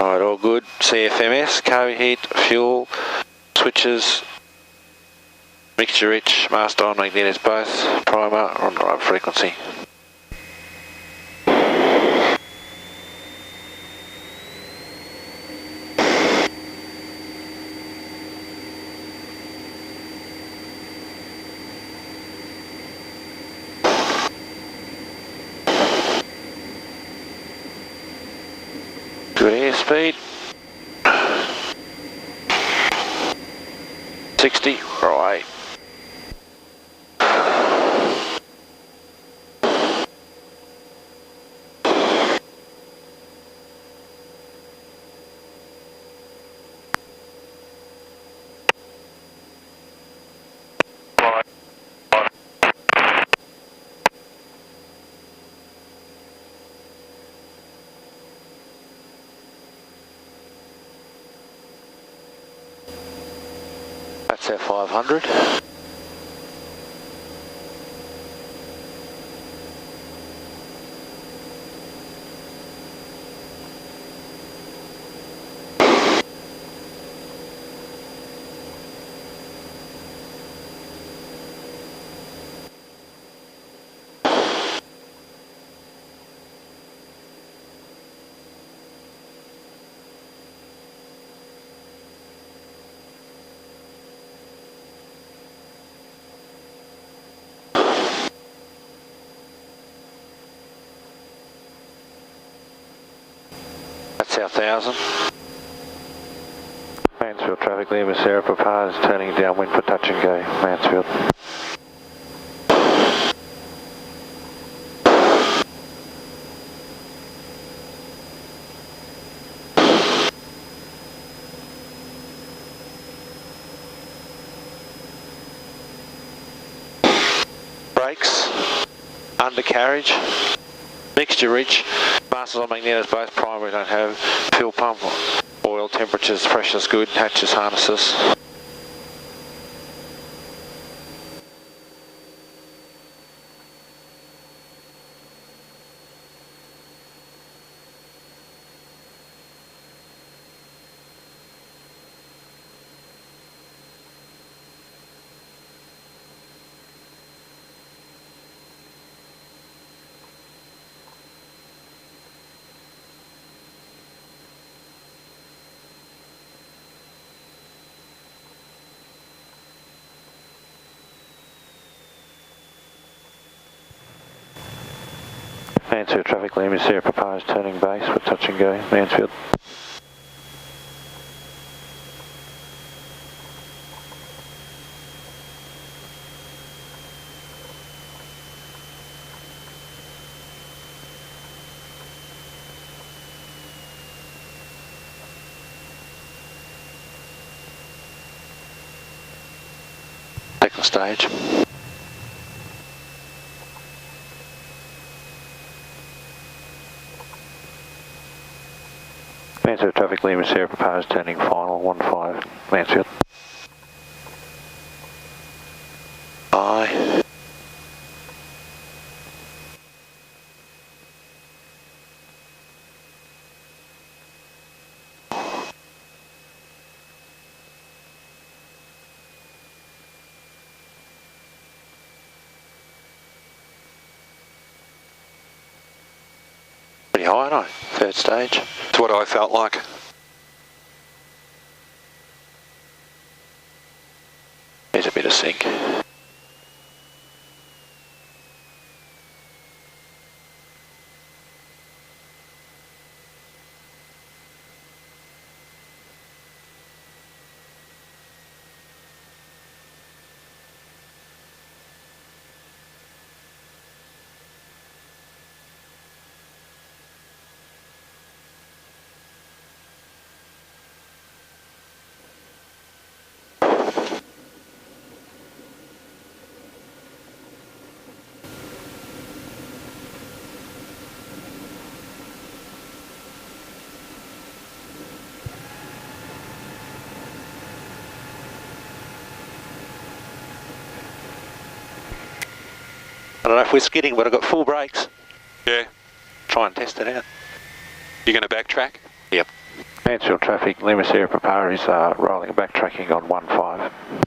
Alright, all good. CFMS, co-heat, fuel, switches, mixture rich, master on magnetics both, primer on the right frequency. Good airspeed. 60, right. That's our 500. That's our 1000. Mansfield traffic, Lima Sierra proposed turning downwind for touch and go, Mansfield. Brakes, undercarriage, mixture rich, masters on magnetics both, primary don't have, fuel pump, oil, temperatures, pressure's good, hatches, harnesses. Mansfield traffic, Lima Sierra proposed turning base for touch and go, Mansfield. Second stage. Mansfield traffic, Lima Sierra proposed turning final, 15, Mansfield. Aye. Pretty high, no? Third stage. It's what I felt like. There's a bit of sink. I don't know if we're skidding, but I've got full brakes. Yeah. Try and test it out. You're going to backtrack? Yep. Mansfield traffic, Lima Sierra Papara is rolling backtracking on 15.